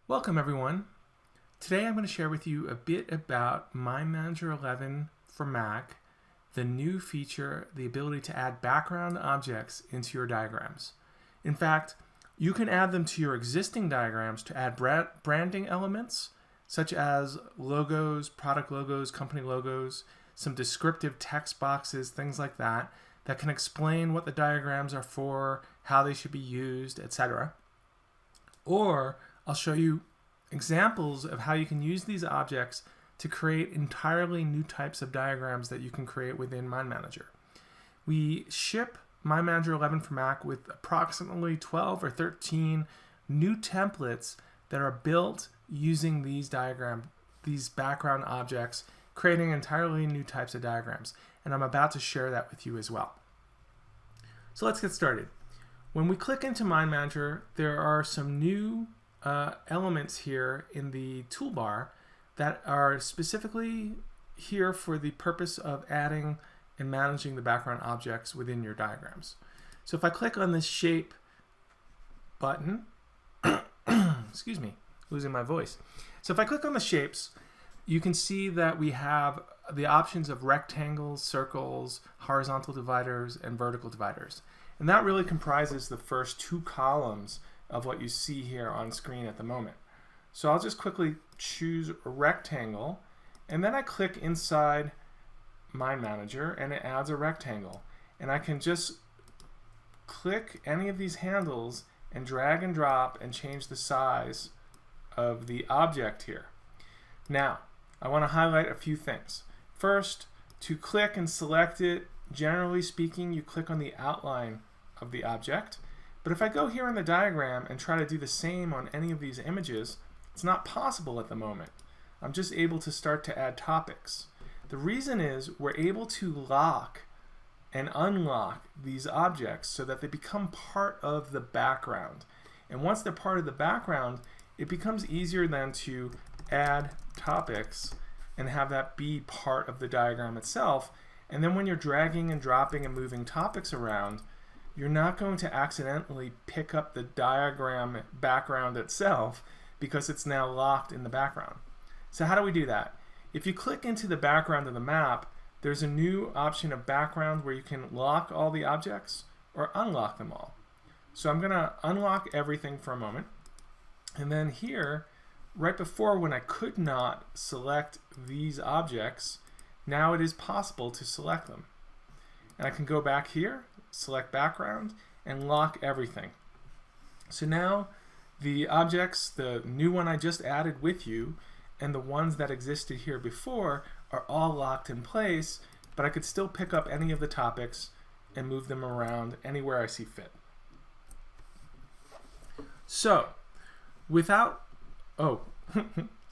Welcome everyone. Today I'm going to share with you a bit about MindManager 11 for Mac, the new feature, the ability to add background objects into your diagrams. In fact, you can add them to your existing diagrams to add branding elements such as logos, product logos, company logos, some descriptive text boxes, things like that can explain what the diagrams are for, how they should be used, etc. Or I'll show you examples of how you can use these objects to create entirely new types of diagrams that you can create within MindManager. We ship MindManager 11 for Mac with approximately 12 or 13 new templates that are built using these background objects, creating entirely new types of diagrams. And I'm about to share that with you as well. So let's get started. When we click into MindManager, there are some new elements here in the toolbar that are specifically here for the purpose of adding and managing the background objects within your diagrams. So if I click on this shape button, excuse me, losing my voice. So if I click on the shapes, you can see that we have the options of rectangles, circles, horizontal dividers, and vertical dividers. And that really comprises the first two columns of what you see here on screen at the moment. So I'll just quickly choose a rectangle, and then I click inside MindManager and it adds a rectangle. And I can just click any of these handles and drag and drop and change the size of the object here. Now, I want to highlight a few things. First, to click and select it, generally speaking, you click on the outline of the object. But if I go here in the diagram and try to do the same on any of these images, it's not possible at the moment. I'm just able to start to add topics. The reason is we're able to lock and unlock these objects so that they become part of the background. And once they're part of the background, it becomes easier then to add topics and have that be part of the diagram itself. And then when you're dragging and dropping and moving topics around, you're not going to accidentally pick up the diagram background itself because it's now locked in the background. So how do we do that? If you click into the background of the map, there's a new option of background where you can lock all the objects or unlock them all. So I'm going to unlock everything for a moment. And then here, right before when I could not select these objects, now it is possible to select them. And I can go back here, select background, and lock everything. So now the objects, the new one I just added with you, and the ones that existed here before are all locked in place, but I could still pick up any of the topics and move them around anywhere I see fit. So, I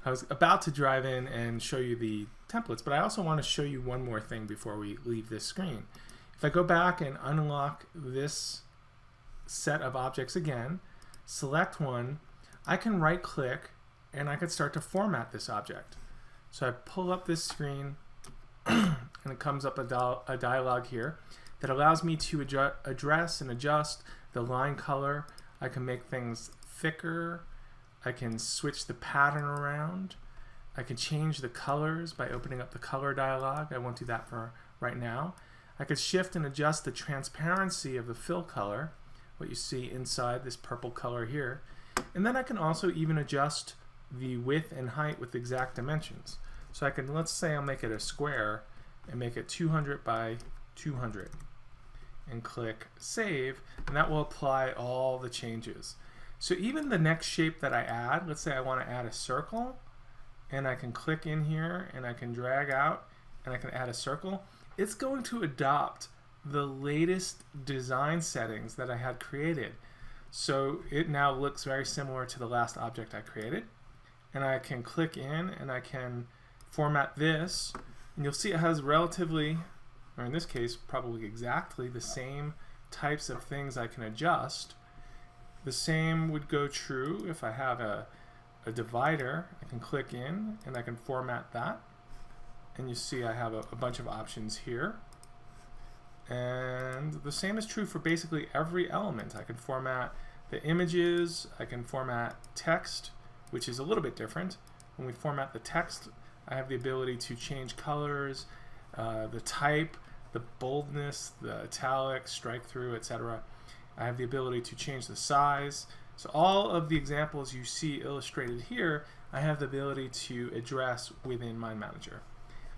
was about to drive in and show you the templates, but I also want to show you one more thing before we leave this screen. If I go back and unlock this set of objects again, select one, I can right click and I could start to format this object. So I pull up this screen and it comes up a dialog here that allows me to address and adjust the line color. I can make things thicker. I can switch the pattern around. I can change the colors by opening up the color dialog. I won't do that for right now. I could shift and adjust the transparency of the fill color, what you see inside this purple color here. And then I can also even adjust the width and height with exact dimensions. So I can, let's say I'll make it a square and make it 200 by 200 and click save, and that will apply all the changes. So even the next shape that I add, let's say I want to add a circle, and I can click in here and I can drag out and I can add a circle, it's going to adopt the latest design settings that I had created. So it now looks very similar to the last object I created. And I can click in and I can format this, and you'll see it has relatively, or in this case probably exactly, the same types of things I can adjust. The same would go true if I have a divider. I can click in and I can format that, and you see I have a bunch of options here. And the same is true for basically every element. I can format the images, I can format text which is a little bit different. When we format the text, I have the ability to change colors, the type, the boldness, the italic, strike through, etc. I have the ability to change the size. So all of the examples you see illustrated here, I have the ability to address within MindManager.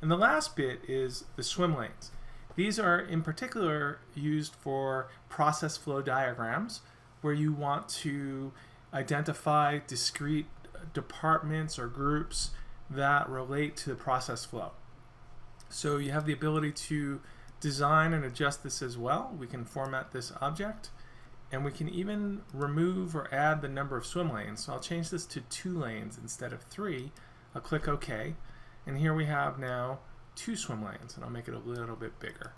And the last bit is the swim lanes. These are in particular used for process flow diagrams, where you want to identify discrete departments or groups that relate to the process flow. So you have the ability to design and adjust this as well. We can format this object, and we can even remove or add the number of swim lanes. So I'll change this to 2 lanes instead of 3. I'll click OK, and here we have now 2 swim lanes, and I'll make it a little bit bigger.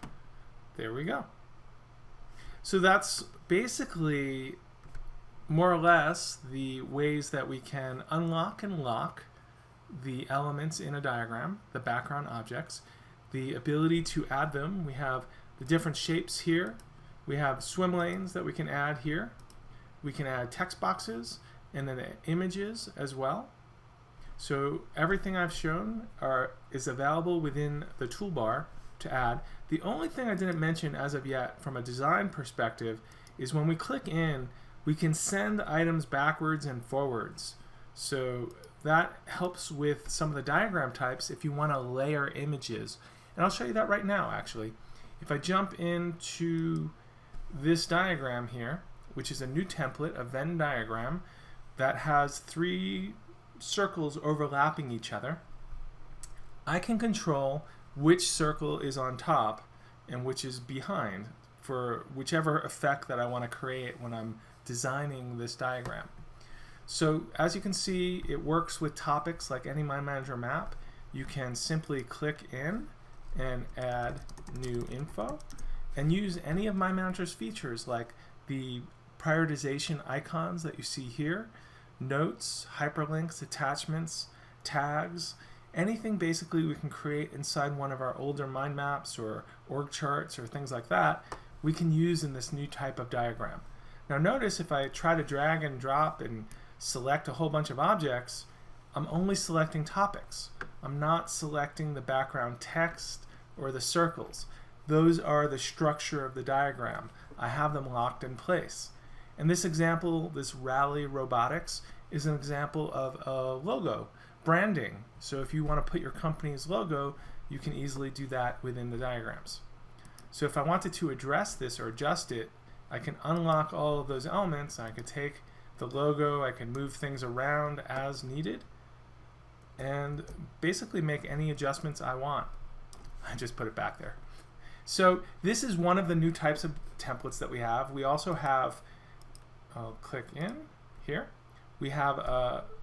There we go. So that's basically more or less the ways that we can unlock and lock the elements in a diagram, the background objects, the ability to add them. We have the different shapes here. We have swim lanes that we can add here. We can add text boxes and then images as well. So everything I've shown is available within the toolbar to add. The only thing I didn't mention as of yet from a design perspective is when we click in, we can send items backwards and forwards. So that helps with some of the diagram types if you want to layer images. And I'll show you that right now, actually. If I jump into this diagram here, which is a new template, a Venn diagram, that has 3 circles overlapping each other, I can control which circle is on top and which is behind for whichever effect that I want to create when I'm designing this diagram. So as you can see, it works with topics like any MindManager map. You can simply click in and add new info and use any of MindManager's features like the prioritization icons that you see here, notes, hyperlinks, attachments, tags, anything basically we can create inside one of our older mind maps or org charts or things like that, we can use in this new type of diagram. Now notice if I try to drag and drop and select a whole bunch of objects, I'm only selecting topics. I'm not selecting the background text or the circles. Those are the structure of the diagram. I have them locked in place. In this example, this Rally Robotics is an example of a logo, branding. So if you want to put your company's logo, you can easily do that within the diagrams. So if I wanted to address this or adjust it, I can unlock all of those elements. I could take the logo, I can move things around as needed, and basically make any adjustments I want. I just put it back there. So this is one of the new types of templates that we have. We also have, I'll click in here, we have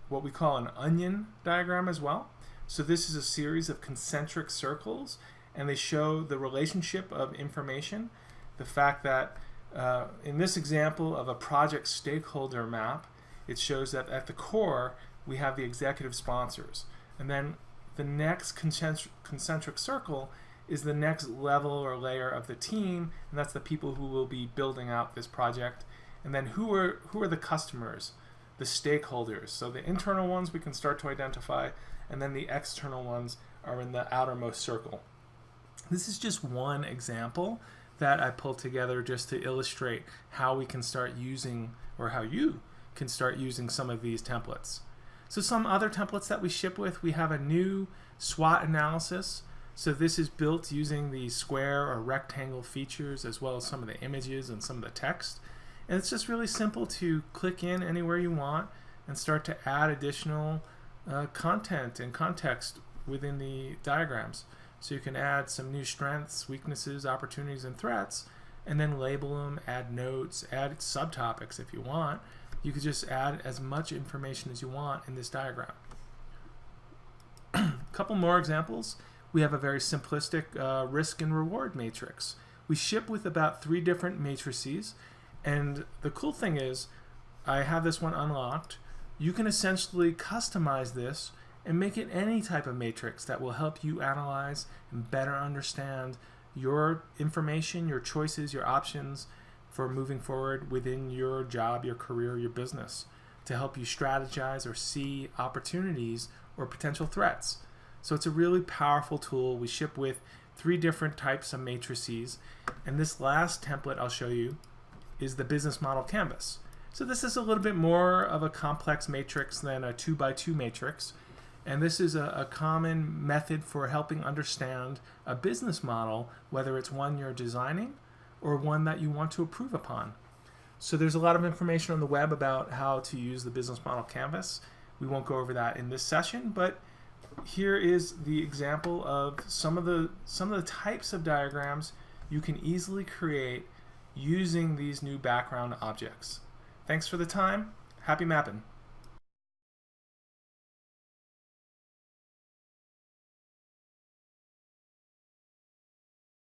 what we call an onion diagram as well. So this is a series of concentric circles, and they show the relationship of information. The fact that in this example of a project stakeholder map, it shows that at the core we have the executive sponsors, and then the next concentric circle is the next level or layer of the team, and that's the people who will be building out this project. And then who are the customers, the stakeholders. So the internal ones we can start to identify, and then the external ones are in the outermost circle. This is just one example that I pulled together just to illustrate how we can start using, or how you can start using some of these templates. So some other templates that we ship with, we have a new SWOT analysis. So this is built using the square or rectangle features as well as some of the images and some of the text. And it's just really simple to click in anywhere you want and start to add additional content and context within the diagrams. So you can add some new strengths, weaknesses, opportunities, and threats, and then label them, add notes, add subtopics if you want. You could just add as much information as you want in this diagram. A couple more examples. We have a very simplistic risk and reward matrix. We ship with about 3 different matrices, and the cool thing is I have this one unlocked. You can essentially customize this and make it any type of matrix that will help you analyze and better understand your information, your choices, your options for moving forward within your job, your career, your business. to help you strategize or see opportunities or potential threats. So it's a really powerful tool. We ship with 3 different types of matrices, and this last template I'll show you is the business model canvas. So this is a little bit more of a complex matrix than a 2x2 matrix, and this is a common method for helping understand a business model, whether it's one you're designing or one that you want to improve upon. So there's a lot of information on the web about how to use the business model canvas. We won't go over that in this session, but here is the example of some of the types of diagrams you can easily create using these new background objects. Thanks for the time. Happy mapping.